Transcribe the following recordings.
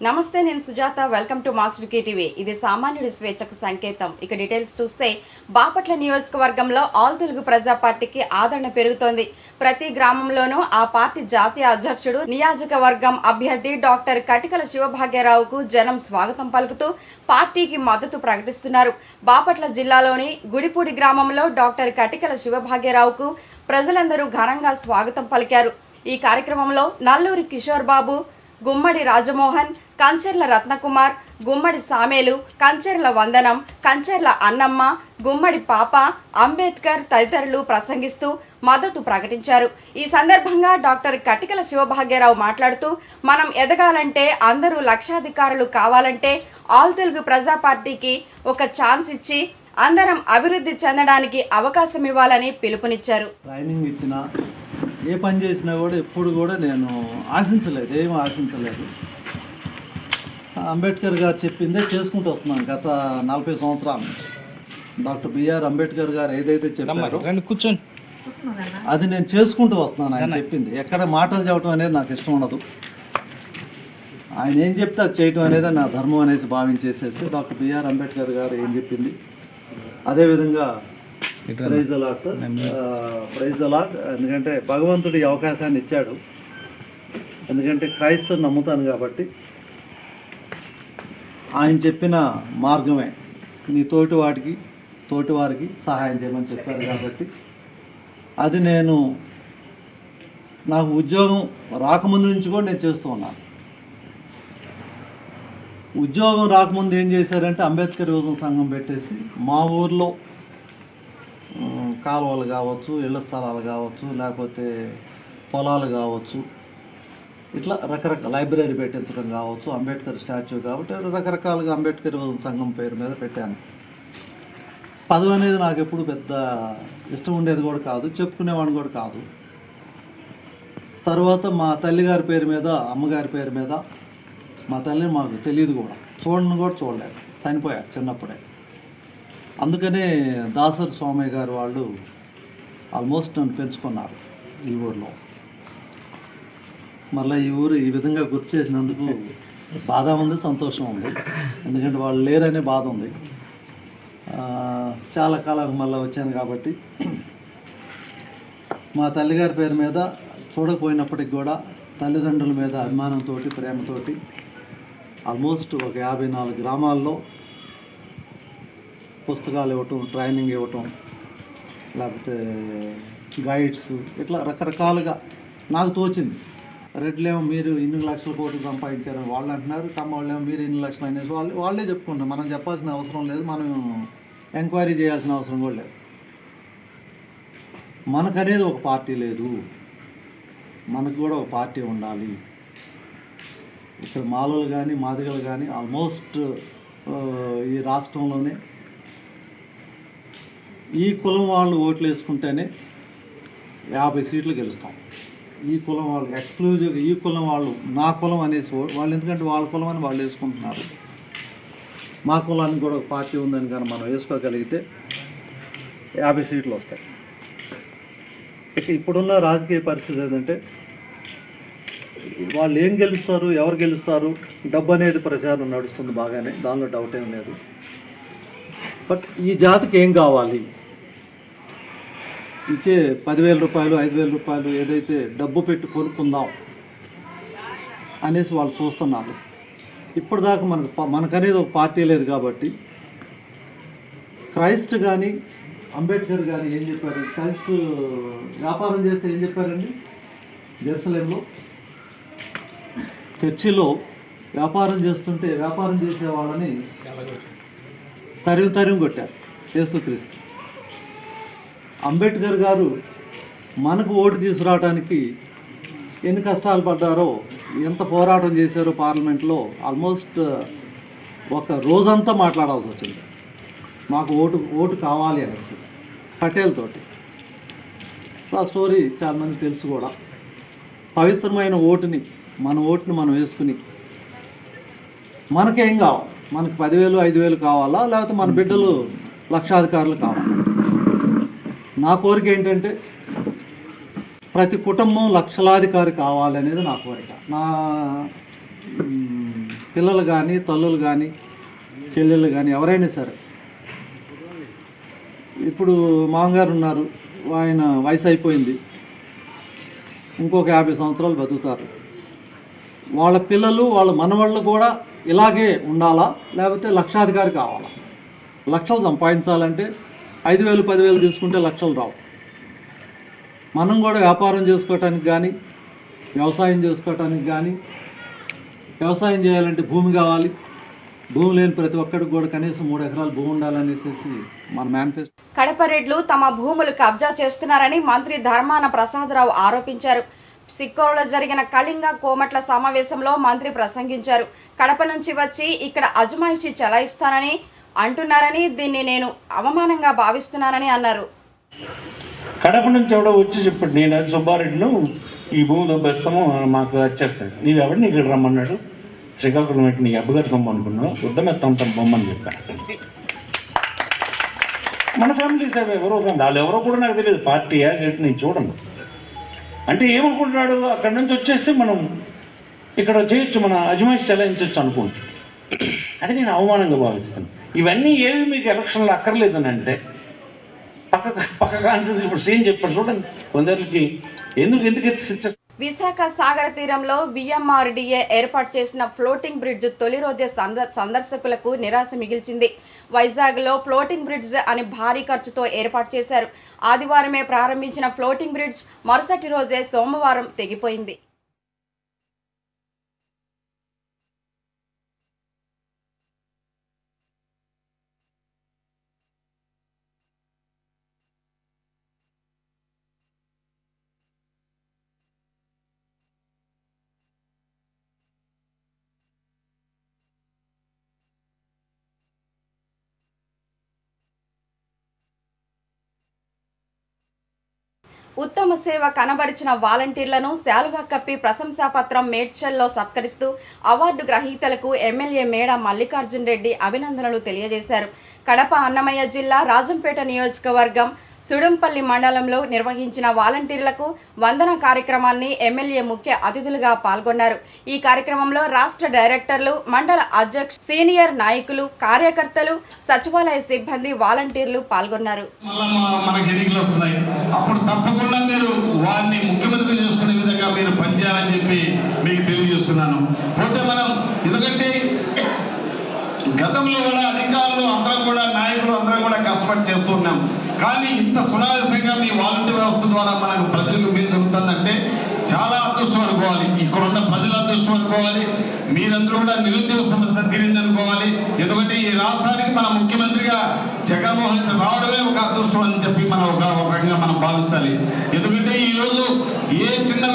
నమస్తే, నేను Sujatha. Welcome to master TV. ఇది సామాన్యుడి స్వేచ్ఛకు సంకేతం. ఇక డీటెయిల్స్ చూస్తే, బాపట్ల నియోజకవర్గంలో ఆల్ తెలుగు ప్రజా పార్టీకి ఆదరణ పెరుగుతోంది. ప్రతి గ్రామంలోనూ ఆ పార్టీ జాతీయ అధ్యక్షుడు, నియోజకవర్గం అభ్యర్థి డాక్టర్ కటికల శివభాగ్యరావుకు జనం స్వాగతం పలుకుతూ పార్టీకి మద్దతు ప్రకటిస్తున్నారు. బాపట్ల జిల్లాలోని గుడిపూడి గ్రామంలో డాక్టర్ కటికల శివభాగ్యరావుకు ప్రజలందరూ ఘనంగా స్వాగతం పలికారు. ఈ కార్యక్రమంలో నల్లూరి కిషోర్ బాబు, గుమ్మడి రాజమోహన్, కంచెర్ల రత్నకుమార్, గుమ్మడి సామేలు, కంచెర్ల వందనం, కంచెర్ల అన్నమ్మ, గుమ్మడి పాప, అంబేద్కర్ తదితరులు ప్రసంగిస్తూ మద్దతు ప్రకటించారు. ఈ సందర్భంగా డాక్టర్ కటికల శివభాగ్యరావు మాట్లాడుతూ, మనం ఎదగాలంటే, అందరూ లక్షాధికారులు కావాలంటే ఆల్ తెలుగు ప్రజా పార్టీకి ఒక ఛాన్స్ ఇచ్చి అందరం అభివృద్ధి చెందడానికి అవకాశం ఇవ్వాలని పిలుపునిచ్చారు. ట్రైనింగ్ ఇచ్చిన ఏ పని చేసినా కూడా ఎప్పుడు కూడా నేను ఆశించలేదు, ఏమీ ఆశించలేదు. అంబేద్కర్ గారు చెప్పిందే చేసుకుంటూ వస్తున్నాను గత 40 సంవత్సరాల నుంచి. డాక్టర్ బిఆర్ అంబేద్కర్ గారు ఏదైతే చెప్పారో కూర్చొని అది నేను చేసుకుంటూ వస్తున్నాను. ఆయన చెప్పింది ఎక్కడ మాటలు చెప్పడం అనేది నాకు ఇష్టం ఉండదు. ఆయన ఏం చెప్తే అది చేయటం అనేది నా ధర్మం అనేసి భావించేసేసి డాక్టర్ బిఆర్ అంబేద్కర్ గారు ఏం చెప్పింది అదేవిధంగా praise the lord sir, praise the lord. ఎందుకంటే భగవంతుడు ఈ అవకాశాన్ని ఇచ్చాడు. ఎందుకంటే క్రైస్తవుని నమ్ముతాను కాబట్టి ఆయన చెప్పిన మార్గమే నీ తోటివారికి సహాయం చేయమని చెప్పారు కాబట్టి అది నాకు ఉద్యోగం రాకముందు నుంచి కూడా నేను చేస్తూ ఉన్నాను. ఉద్యోగం రాకముందు ఏం చేశారంటే అంబేద్కర్ యువజన సంఘం పెట్టేసి మా ఊర్లో కాలువలు కావచ్చు, ఇళ్ల స్థలాలు కావచ్చు, లేకపోతే పొలాలు కావచ్చు, ఇట్లా రకరకాల లైబ్రరీ పెట్టించడం కావచ్చు, అంబేద్కర్ స్టాచ్యూ కాబట్టి రకరకాలుగా అంబేద్కర్ సంఘం పేరు మీద పెట్టాను. పదవి అనేది నాకు ఎప్పుడు పెద్ద ఇష్టం ఉండేది కూడా కాదు, చెప్పుకునేవాడిని కూడా కాదు. తర్వాత మా తల్లిగారి పేరు మీద, అమ్మగారి పేరు మీద, మా తల్లిని మాకు తెలియదు కూడా, చూడలేదు, చనిపోయారు చిన్నప్పుడే. అందుకనే దాసరి స్వామి గారు వాళ్ళు ఆల్మోస్ట్ నన్ను పెంచుకున్నారు ఈ ఊరిలో. మళ్ళీ ఈ ఊరు ఈ విధంగా గుర్తు చేసినందుకు బాధ ఉంది, సంతోషం ఉంది. ఎందుకంటే వాళ్ళు లేరనే బాధ ఉంది. చాలా కాలానికి మళ్ళీ వచ్చాను కాబట్టి మా తల్లిగారి పేరు మీద చూడకపోయినప్పటికి కూడా తల్లిదండ్రుల మీద అభిమానంతో, ప్రేమతోటి ఆల్మోస్ట్ ఒక 54 గ్రామాల్లో పుస్తకాలు ఇవ్వటం, ట్రైనింగ్ ఇవ్వటం, లేకపోతే గైడ్స్, ఇట్లా రకరకాలుగా నాకు తోచింది. రెడ్లేమో మీరు ఇన్ని లక్షల కోట్లు సంపాదించారని వాళ్ళు అంటున్నారు, వాళ్ళేమో మీరు ఇన్ని లక్షలు అనేసి వాళ్ళే చెప్పుకుంటారు. మనం చెప్పాల్సిన అవసరం లేదు, మనం ఎంక్వైరీ చేయాల్సిన అవసరం కూడా లేదు. మనకనేది ఒక పార్టీ లేదు, మనకు కూడా ఒక పార్టీ ఉండాలి. ఇక్కడ మాలలు కానీ మాదిగలు కానీ ఆల్మోస్ట్ ఈ రాష్ట్రంలోనే ఈ కులం వాళ్ళు ఓట్లు వేసుకుంటేనే 50 సీట్లు గెలుస్తాం. ఈ కులం వాళ్ళు ఎక్స్క్లూజివ్గా ఈ కులం వాళ్ళు నా కులం అనేసి వాళ్ళు, ఎందుకంటే వాళ్ళ కులం అని వాళ్ళు వేసుకుంటున్నారు. మా కులానికి కూడా ఒక పార్టీ ఉందని కానీ మనం వేసుకోగలిగితే 50 సీట్లు వస్తాయి. ఇక ఇప్పుడున్న రాజకీయ పరిస్థితి ఏంటంటే వాళ్ళు ఏం గెలుస్తారు, ఎవరు గెలుస్తారు, డబ్బు అనేది ప్రచారం నడుస్తుంది బాగానే, దానిలో డౌట్ ఏం లేదు. బట్ ఈ జాతికి ఏం కావాలి, ఇచ్చే 10,000 రూపాయలు 5,000 రూపాయలు ఏదైతే డబ్బు పెట్టి కొనుక్కుందాం అనేసి వాళ్ళు చూస్తున్నారు. ఇప్పటిదాకా మనకనేది ఒక పార్టీ లేదు కాబట్టి క్రైస్ట్ కానీ అంబేద్కర్ కానీ ఏం చెప్పారు, క్రైస్ట్ వ్యాపారం చేస్తే ఏం చెప్పారండి, జెరూసలేంలో చర్చిలో వ్యాపారం చేస్తుంటే వ్యాపారం చేసే వాళ్ళని తరిమి కొట్టారు యేసుక్రీస్తు. అంబేద్కర్ గారు మనకు ఓటు తీసుకురావడానికి ఎన్ని కష్టాలు పడ్డారో, ఎంత పోరాటం చేశారో పార్లమెంట్లో. ఆల్మోస్ట్ ఒక రోజంతా మాట్లాడాల్సి వచ్చింది మాకు ఓటు కావాలి అనేసి పటేల్తోటి. ఆ స్టోరీ చాలామంది తెలుసు కూడా. పవిత్రమైన మన ఓటుని మనం వేసుకుని మనకేం కావాలి, మనకు 10,000 5,000 కావాలా, లేకపోతే మన బిడ్డలు లక్షాధికారులు కావాలా? నా కోరిక ఏంటంటే ప్రతి కుటుంబం లక్షలాధికారి కావాలనేది నా కోరిక. నా పిల్లలు కానీ తల్లులు కానీ చెల్లెళ్ళు కానీ ఎవరైనా సరే, ఇప్పుడు మామగారు ఉన్నారు, ఆయన వయసు అయిపోయింది, ఇంకొక 50 సంవత్సరాలు బతుకుతారు. వాళ్ళ పిల్లలు వాళ్ళ మనవాళ్ళు కూడా ఇలాగే ఉండాలా, లేకపోతే లక్షాధికారి కావాలా? లక్షలు సంపాదించాలంటే 5,000 10,000 తీసుకుంటే లక్షలు రావు. మనం కూడా వ్యాపారం చేసుకోవటానికి కానీ, వ్యవసాయం చేసుకోవటానికి కానీ, వ్యవసాయం చేయాలంటే భూమి కావాలి. భూమి లేని ప్రతి ఒక్కరికి కూడా కనీసం 3 ఎకరాలు భూమి ఉండాలనేసి మన మేనిఫెస్టో. కడప రెడ్లు తమ భూములు కబ్జా చేస్తున్నారని మంత్రి ధర్మాన ప్రసాదరావు ఆరోపించారు. సిక్కోలో జరిగిన కళింగ కోమట్ల సమావేశంలో మంత్రి ప్రసంగించారు. కడప నుంచి వచ్చి ఇక్కడ అజమాయిషీ చెలాయిస్తానని అంటున్నారని, దీన్ని నేను అవమానంగా భావిస్తున్నానని అన్నారు. కడప నుంచి ఎవడో వచ్చి చెప్పాడు, నేను సుబ్బారెడ్డిను ఈ భూమి దొబ్బేస్తాము, మాకు వచ్చేస్తాడు. నీవు ఎవరిని ఇక్కడ రమ్మన్నాడు? శ్రీకాకుళం పెట్టి నీ అబ్బగారు సొమ్ము అనుకున్నావు, యుద్ధమెత్తా ఉంటాం బొమ్మని చెప్పాను. మన ఫ్యామిలీ సేవ ఎవరో వాళ్ళు ఎవరో కూడా నాకు తెలియదు, పార్టీ యాక్ట్ నేను చూడను. అంటే ఏమనుకుంటున్నాడు, అక్కడి నుంచి వచ్చేస్తే మనం ఇక్కడ చేయొచ్చు, మన అజమాయిషి చెలాయించవచ్చు అనుకుంటాడు. అది నేను అవమానంగా భావిస్తాను. ఇవన్నీ ఏవి మీకు ఎలక్షన్లో అక్కర్లేదని అంటే పక్క కాన్సెన్స్ ఇప్పుడు సీఎం చెప్పారు చూడండి, కొందరికి ఎందుకు ఎత్తి. విశాఖ సాగర తీరంలో బిఎంఆర్డీఏ ఏర్పాటు చేసిన ఫ్లోటింగ్ బ్రిడ్జ్ తొలి రోజే సందర్శకులకు నిరాశ మిగిల్చింది. వైజాగ్లో ఫ్లోటింగ్ బ్రిడ్జ్ అని భారీ ఖర్చుతో ఏర్పాటు చేశారు. ఆదివారమే ప్రారంభించిన ఫ్లోటింగ్ బ్రిడ్జ్ మరుసటి రోజే సోమవారం తెగిపోయింది. ఉత్తమ సేవ కనబరిచిన వాలంటీర్లను శాలువా కప్పి ప్రశంసాపత్రం మేడ్చల్లో సత్కరిస్తూ అవార్డు గ్రహీతలకు ఎమ్మెల్యే మేడ మల్లికార్జున్ రెడ్డి అభినందనలు తెలియజేశారు. కడప అన్నమయ్య జిల్లా రాజంపేట నియోజకవర్గం సుడంపల్లి మండలంలో నిర్వహించిన వాలంటీర్లకు వందన కార్యక్రమాన్ని ఎమ్మెల్యే ముఖ్య అతిథులుగా పాల్గొన్నారు. ఈ కార్యక్రమంలో రాష్ట్ర డైరెక్టర్లు, మండల అధ్యక్షులు, సీనియర్ నాయకులు, కార్యకర్తలు, సచివాలయ సిబ్బంది, వాలంటీర్లు పాల్గొన్నారు. మనకి ఎన్నికలు వస్తున్నాయి, అప్పుడు తప్పకుండా మీరు వారిని ముఖ్యమంత్రి చేసుకునే విధంగా మీరు పనిచేయాలని చెప్పి మీకు తెలియజేస్తున్నాను. పోతే మనం ఎందుకంటే గతంలో కూడా అధికారులు అందరం కూడా, నాయకులు అందరం కూడా కష్టపడి చేస్తున్నాం. కానీ ఇంత సునాయాసంగా మీ వాలంటీర్ వ్యవస్థ ద్వారా మనకు ప్రజలకు మీరు జరుగుతుందంటే చాలా అదృష్టం అనుకోవాలి. ఇక్కడ ఉన్న ప్రజల అదృష్టం అనుకోవాలి. మీరందరూ కూడా నిరుద్యోగ సమస్య తీరిందనుకోవాలి. ఎందుకంటే ఈ రాష్ట్రానికి మన ముఖ్యమంత్రిగా జగన్మోహన్ రెడ్డి రావడమే ఒక అదృష్టం అని చెప్పి మనం ఒక రకంగా మనం భావించాలి. ఎందుకంటే ఈరోజు ఏ చిన్న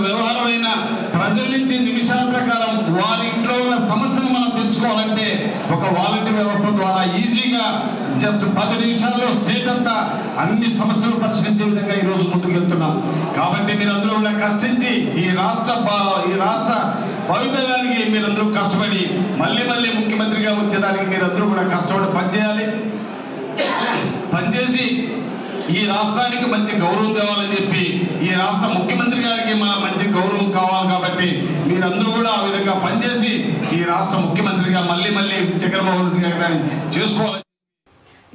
వ్యవహారమైనా ప్రజల నుంచి నిమిషాల ప్రకారం వారి ఇంట్లో ఉన్న సమస్యను మనం తెచ్చుకోవాలంటే ఒక వాలంటీర్ వ్యవస్థ ద్వారా ఈజీగా జస్ట్ 10 నిమిషాల్లో స్టేట్ అంతా అన్ని సమస్యలు పరిష్కరించే విధంగా ఈరోజు ముందుకు వెళ్తున్నాం. కాబట్టి మీరందరూ కూడా కష్టించి ఈ రాష్ట్ర భవితవ్యానికి మీరందరూ కష్టపడి మళ్ళీ ముఖ్యమంత్రిగా వచ్చేదానికి మీరందరూ కూడా కష్టపడి పనిచేసి ఈ రాష్ట్రానికి మంచి గౌరవం తేవాలని చెప్పి ఈ రాష్ట్ర ముఖ్యమంత్రి గారికి మన మంచి గౌరవం కావాలి. కాబట్టి మీరందరూ కూడా ఆ విధంగా పనిచేసి ఈ రాష్ట్ర ముఖ్యమంత్రిగా మళ్ళీ జగన్మోహన్ రెడ్డి గారిని చేసుకోవాలి.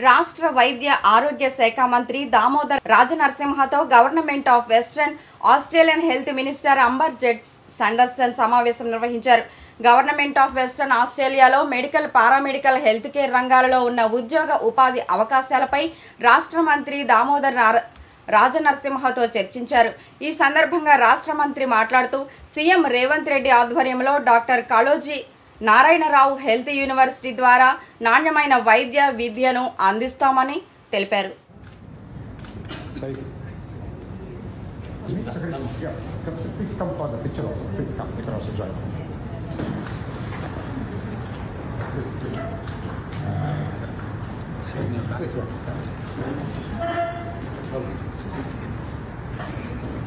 రాష్ట్ర వైద్య ఆరోగ్య శాఖ మంత్రి దామోదర్ రాజనరసింహతో government of western Australian health minister Amber Jade Sanderson సమావేశం నిర్వహించారు. గవర్నమెంట్ ఆఫ్ వెస్ట్రన్ ఆస్ట్రేలియాలో మెడికల్, పారామెడికల్, హెల్త్ కేర్ రంగాలలో ఉన్న ఉద్యోగ ఉపాధి అవకాశాలపై రాష్ట్ర మంత్రి దామోదర్ రాజనరసింహతో చర్చించారు. ఈ సందర్భంగా రాష్ట్ర మంత్రి మాట్లాడుతూ సీఎం రేవంత్ రెడ్డి ఆధ్వర్యంలో doctor Kaloji Narayana Rao health university ద్వారా నాణ్యమైన వైద్య విద్యను అందిస్తామని తెలిపారు.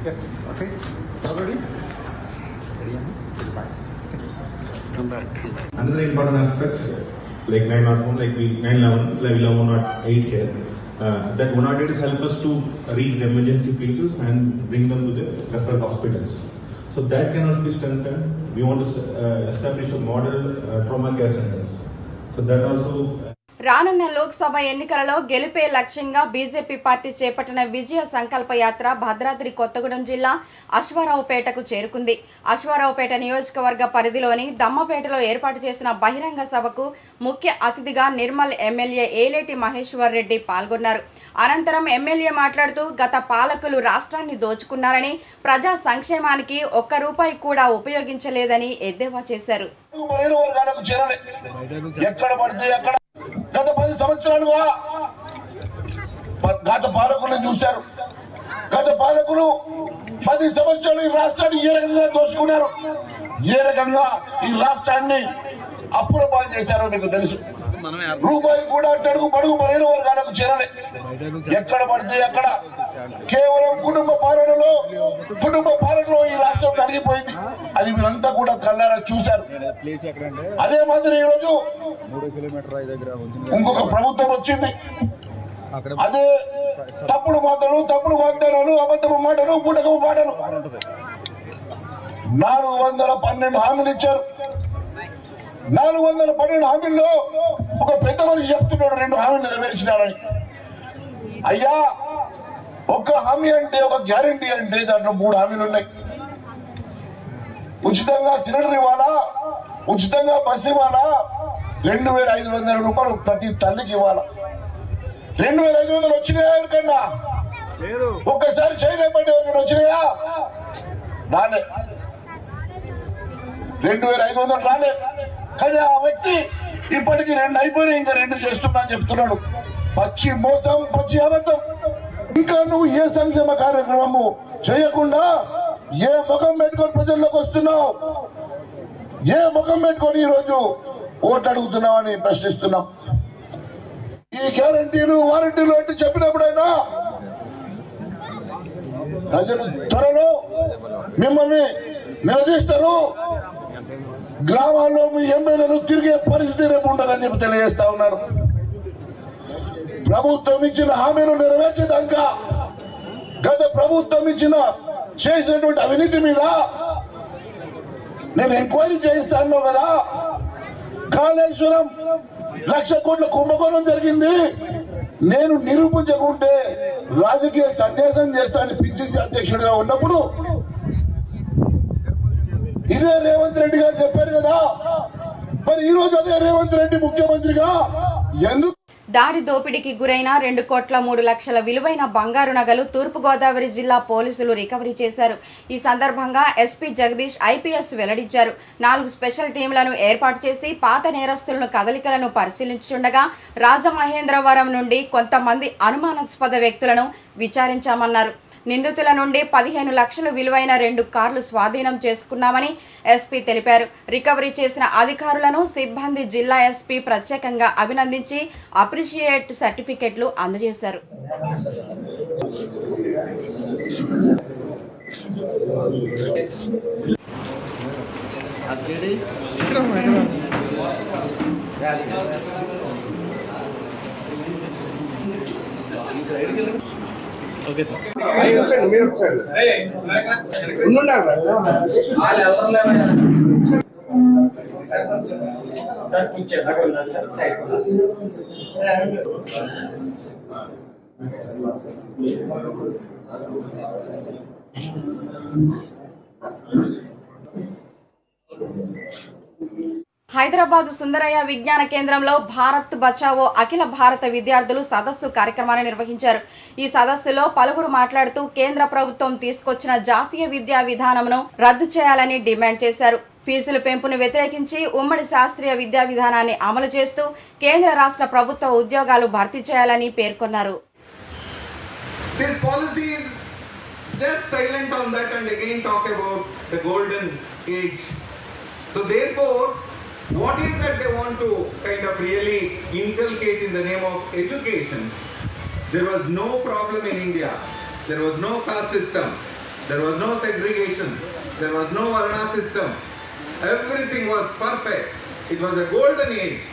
Yes, okay. Already? Ready? Come back. Another important aspects like 901, like 911, like 108 here. That 108 is help us to reach the emergency places and bring them to the referral hospitals. So that can also be strengthened. we want to establish a model trauma care centers. So that also. రానున్న లోక్సభ ఎన్నికలలో గెలుపే లక్ష్యంగా BJP party చేపట్టిన విజయ సంకల్ప యాత్ర భద్రాద్రి కొత్తగూడెం జిల్లా అశ్వారావుపేటకు చేరుకుంది. అశ్వారావుపేట నియోజకవర్గ పరిధిలోని దమ్మపేటలో ఏర్పాటు చేసిన బహిరంగ సభకు ముఖ్య అతిథిగా నిర్మల్ ఎమ్మెల్యే ఏలేటి మహేశ్వర్ రెడ్డి పాల్గొన్నారు. అనంతరం ఎమ్మెల్యే మాట్లాడుతూ గత పాలకులు రాష్ట్రాన్ని దోచుకున్నారని, ప్రజా సంక్షేమానికి ఒక్క రూపాయి కూడా ఉపయోగించలేదని ఎద్దేవా చేశారు. గత 10 సంవత్సరాలుగా గత పాలకులను చూశారు. గత పాలకులు 10 సంవత్సరాలు ఈ రాష్ట్రాన్ని ఏ రకంగా దోచుకున్నారు, ఏ రకంగా ఈ రాష్ట్రాన్ని అప్పుల పాలు చేశారో మీకు తెలుసు. రూపాయి కూడా అట్టడుగు బడుగు బలైన వర్గాలకు చేరలే. ఎక్కడ పడితే అక్కడ కేవలం కుటుంబ పాలనలో ఈ రాష్ట్రం నడిగిపోయింది. అది మీరంతా కూడా కళ్ళారా చూశారు. అదే మాదిరి ఈరోజు ఇంకొక ప్రభుత్వం వచ్చింది. అదే తప్పుడు మాటలు, తప్పుడు వాగ్దానాలు, అబద్ధపు మాటలు, పూటకపు మాటలు. 412 హామీలు ఇచ్చారు. 412 హామీల్లో ఒక పెద్ద మనిషి చెప్తున్నాడు 2 హామీలు నెరవేర్చినారని. అయ్యా, ఒక్క హామీ అంటే, ఒక గ్యారంటీ అంటే దాంట్లో 3 హామీలు ఉన్నాయి. ఉచితంగా సిలిండర్ ఇవ్వాలా, ఉచితంగా బస్సు ఇవ్వాలా, 2500 రూపాయలు ప్రతి తల్లికి ఇవ్వాలా. 2500 వచ్చినాయా ఎవరికన్నా? ఒక్కసారి చేయలేమంటే ఎవరికైనా వచ్చినాయా? రాలే. 2500 రాలే. కానీ ఆ వ్యక్తి ఇప్పటికి 2 అయిపోయినాయి, ఇంకా 2 చేస్తున్నా అని చెప్తున్నాడు. పచ్చి మోసం, పచ్చి అబద్ధం. ఇంకా నువ్వు ఏ సంక్షేమ కార్యక్రమము చేయకుండా ఏ ముఖం పెట్టుకొని ప్రజల్లోకి వస్తున్నావు? ఏ ముఖం పెట్టుకొని ఈరోజు ఓటు అడుగుతున్నావు అని ప్రశ్నిస్తున్నాం. ఈ గ్యారంటీలు, వారంటీలు అంటే చెప్పినప్పుడైనా ప్రజలు త్వరలో మిమ్మల్ని నిలదీస్తారు. గ్రామాల్లో మీ ఎమ్మెల్యేలు తిరిగే పరిస్థితి రేపు ఉండదని చెప్పి తెలియజేస్తా ఉన్నారు. ప్రభుత్వం ఇచ్చిన హామీలు నెరవేర్చేదాకా గత ప్రభుత్వం చేసినటువంటి అవినీతి మీద నేను ఎంక్వైరీ చేయిస్తాను కదా. కాళేశ్వరం 1,00,000 కోట్ల కుంభకోణం జరిగింది. నేను నిరూపించకుంటే రాజకీయ సన్యాసం చేస్తానని పిసిసి అధ్యక్షుడిగా ఉన్నప్పుడు ఇదే రేవంత్ రెడ్డి గారు చెప్పారు కదా. మరి ఈ రోజు అదే రేవంత్ రెడ్డి ముఖ్యమంత్రిగా ఎందుకు? దారి దోపిడీకి గురైన 2,03,00,000 విలువైన బంగారు నగలు తూర్పుగోదావరి జిల్లా పోలీసులు రికవరీ చేశారు. ఈ సందర్భంగా ఎస్పీ జగదీష్ ఐపీఎస్ వెల్లడించారు. 4 స్పెషల్ టీంలను ఏర్పాటు చేసి పాత నేరస్తులను కదలికలను పరిశీలించుండగా రాజమహేంద్రవరం నుండి కొంతమంది అనుమానాస్పద వ్యక్తులను విచారించామన్నారు. నిందితుల నుండి 15 లక్షలు విలువైన 2 కార్లు స్వాధీనం చేసుకున్నామని ఎస్పీ తెలిపారు. రికవరీ చేసిన అధికారులను సిబ్బంది జిల్లా ఎస్పీ ప్రత్యేకంగా అభినందించి అప్రిషియేట్ సర్టిఫికెట్లు అందజేశారు. ఓకే సార్, మీరు ఒకసారి హైదరాబాద్ సుందరయ్య విజ్ఞాన కేంద్రంలో భారత్ బచావో అఖిల భారత విద్యార్థులు సదస్సు కార్యక్రమాన్ని నిర్వహించారు. ఈ సదస్సులో పలువురు మాట్లాడుతూ కేంద్ర ప్రభుత్వం తీసుకొచ్చిన జాతీయ విద్యా విధానంను రద్దు చేయాలని డిమాండ్ చేశారు. ఫీజుల పెంపును వ్యతిరేకించి ఉమ్మడి శాస్త్రీయ విద్యా విధానాన్ని అమలు చేస్తూ కేంద్ర రాష్ట్ర ప్రభుత్వ ఉద్యోగాలు భర్తీ చేయాలని పేర్కొన్నారు. This policy is just silent on that and again talk about the golden age. So therefore, what is that they want to kind of really inculcate in the name of education? There was no problem in India. There was no caste system. There was no segregation. There was no Varna system. Everything was perfect. It was a golden age.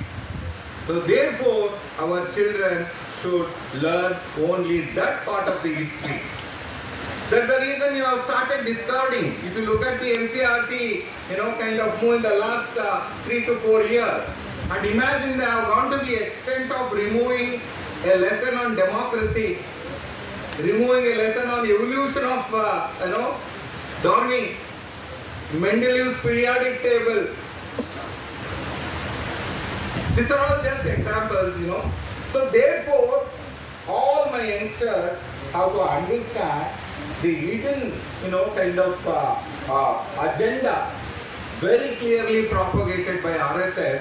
So therefore, our children should learn only that part of the history. That's the reason you have started discarding. If you look at the NCERT, kind of move in the last 3 to 4 years, and imagine they have gone to the extent of removing a lesson on democracy, removing a lesson on evolution of, Darwin, Mendeleev's periodic table. These are all just examples, So therefore, all my youngsters have to understand the hidden, agenda very clearly propagated by RSS,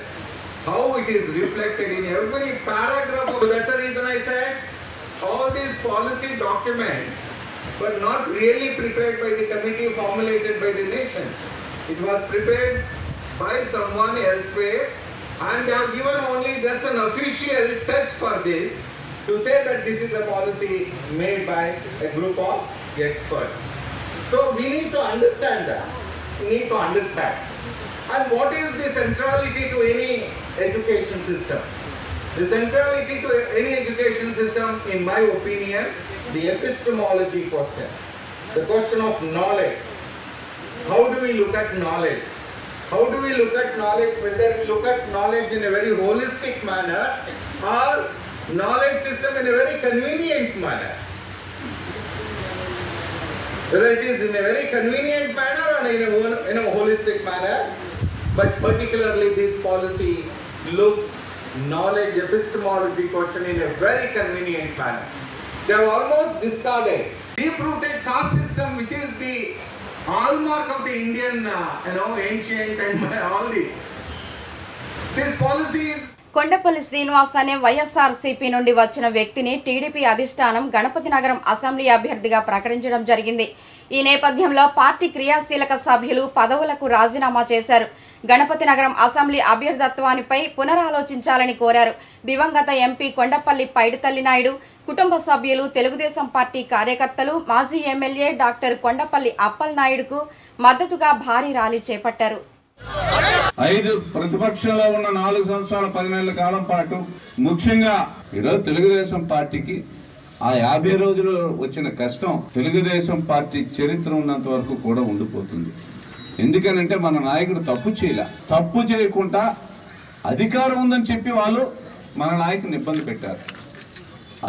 how it is reflected in every paragraph. So that's the reason I said all these policy documents were not really prepared by the committee formulated by the nation. It was prepared by someone elsewhere, and they have given only just an official touch for this to say that this is a policy made by a group of experts. So we need to understand that. We need to understand. And what is the centrality to any education system? The centrality to any education system, in my opinion, the epistemology question. The question of knowledge. How do we look at knowledge? How do we look at knowledge? Whether we look at knowledge in a very holistic manner or knowledge system in a very convenient manner. Whether it is in a very convenient manner or in a holistic manner, but particularly this policy looks knowledge epistemology question in a very convenient manner. They have almost discarded deep-rooted caste system, which is the hallmark of the Indian, ancient and all these. This policy is Kondapalli Srinivas అనే వైఎస్ఆర్సీపీ నుండి వచ్చిన వ్యక్తిని TDP అధిష్టానం గణపతి నగరం assembly అభ్యర్థిగా ప్రకటించడం జరిగింది. ఈ నేపథ్యంలో పార్టీ క్రియాశీలక సభ్యులు పదవులకు రాజీనామా చేశారు. గణపతి నగరం అసెంబ్లీ అభ్యర్థిత్వానిపై పునరాలోచించాలని కోరారు. దివంగత ఎంపీ కొండపల్లి పైడితల్లి నాయుడు కుటుంబ సభ్యులు, తెలుగుదేశం పార్టీ కార్యకర్తలు, మాజీ ఎమ్మెల్యే డాక్టర్ కొండపల్లి అప్పల్ నాయుడుకు మద్దతుగా భారీ ర్యాలీ చేపట్టారు. 5 ప్రతిపక్షంలో ఉన్న 4 సంవత్సరాల 10 నెలల కాలం పాటు ముఖ్యంగా ఈరోజు తెలుగుదేశం పార్టీకి ఆ 50 రోజులు వచ్చిన కష్టం తెలుగుదేశం పార్టీ చరిత్ర ఉన్నంత వరకు కూడా ఉండిపోతుంది. ఎందుకనంటే మన నాయకుడు తప్పు చేయకుండా అధికారం ఉందని చెప్పి వాళ్ళు మన నాయకుడిని ఇబ్బంది పెట్టారు.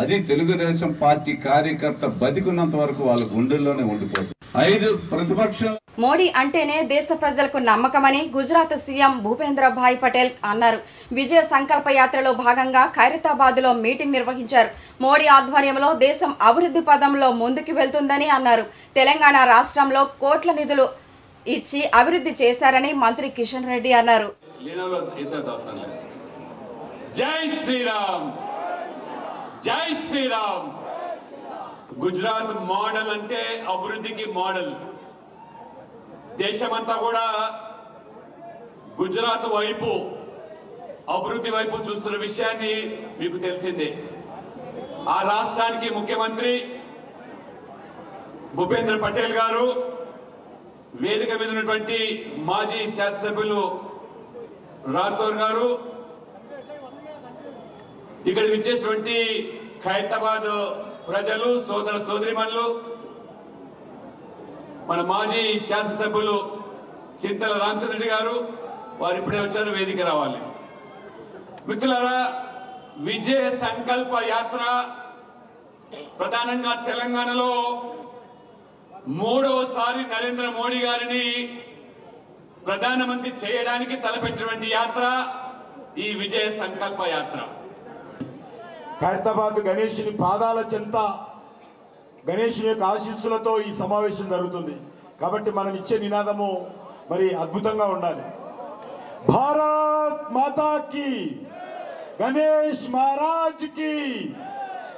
అది తెలుగుదేశం పార్టీ కార్యకర్త బతికున్నంత వరకు వాళ్ళ గుండెల్లోనే ఉండిపోతుంది. 5 ప్రతిపక్షాలు మోడీ అంటేనే దేశ ప్రజలకు నమ్మకమని గుజరాత్ సీఎం భూపేంద్ర భాయ్ పటేల్ అన్నారు. విజయ సంకల్ప యాత్రలో భాగంగా ఖైరతాబాద్లో మీటింగ్ నిర్వహించారు. మోడీ ఆధ్వర్యంలో దేశం అభివృద్ధి పదంలో ముందుకు వెళ్తుందని అన్నారు. తెలంగాణ రాష్ట్రంలో కోట్ల నిధులు ఇచ్చి అభివృద్ధి చేశారని మంత్రి కిషన్ రెడ్డి అన్నారు. జై శ్రీరామ్, జై శ్రీరామ్. గుజరాత్ మోడల్ అంటే అభివృద్ధికి మోడల్. దేశమంతా కూడా గుజరాత్ వైపు అభివృద్ధి వైపు చూస్తున్న విషయాన్ని మీకు తెలిసిందే. ఆ రాష్ట్రానికి ముఖ్యమంత్రి భూపేంద్ర పటేల్ గారు, వేదిక మీద ఉన్నటువంటి మాజీ శాసనసభ్యులు రాథోర్ గారు, ఇక్కడ విచ్చేసినటువంటి ఖైరతాబాద్ ప్రజలు, సోదర సోదరిమణులు, మన మాజీ శాసనసభ్యులు చింతల రామచంద్రెడ్డి గారు, వారు ఇప్పుడే వచ్చారు, వేదిక రావాలి. మిత్రులారా, విజయ సంకల్ప యాత్ర ప్రధానంగా తెలంగాణలో 3వసారి నరేంద్ర మోడీ గారిని ప్రధానమంత్రి చేయడానికి తలపెట్టినటువంటి యాత్ర ఈ విజయ సంకల్ప యాత్ర. ఖైరతాబాద్ గణేశుని పాదాల చెంత గణేశుని యొక్క ఆశీస్సులతో ఈ సమావేశం జరుగుతుంది. కాబట్టి మనం ఇచ్చే నినాదము మరి అద్భుతంగా ఉండాలి. భారత్ మాతా కీ, గణేష్ మహారాజ్ కి,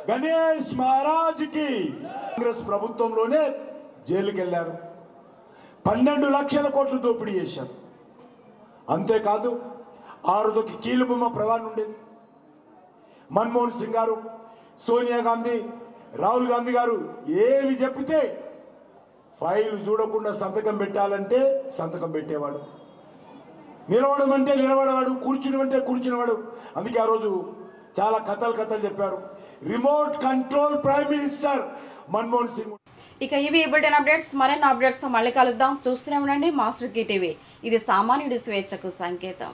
గణేష్ మహారాజ్ కి. కాంగ్రెస్ ప్రభుత్వంలోనే జైలుకి వెళ్ళారు. 12 లక్షల కోట్లు దోపిడీ చేశారు. అంతేకాదు ఆ రోజుకి కీలుబొమ్మ ప్రధాని ఉండేది. మన్మోహన్ సింగ్ గారు, సోనియా గాంధీ, రాహుల్ గాంధీ గారు ఏమి చెప్పితే ఫైల్ చూడకుండా సంతకం పెట్టాలంటే సంతకం పెట్టేవాడు. నిలవడం అంటే నిలబడేవాడు, కూర్చునివంటే కూర్చునేవాడు. అందుకే ఆ రోజు చాలా కథలు చెప్పారు. Remote control prime minister Manmohan Singh. ఇక ఇవి బులెటిన్ అప్డేట్స్. మరిన్ని అప్డేట్స్తో మళ్ళీ కలుద్దాం. చూస్తూనే ఉండండి మాస్టర్ టీవీ. ఇది సామాన్యుడి స్వేచ్ఛకు సంకేతం.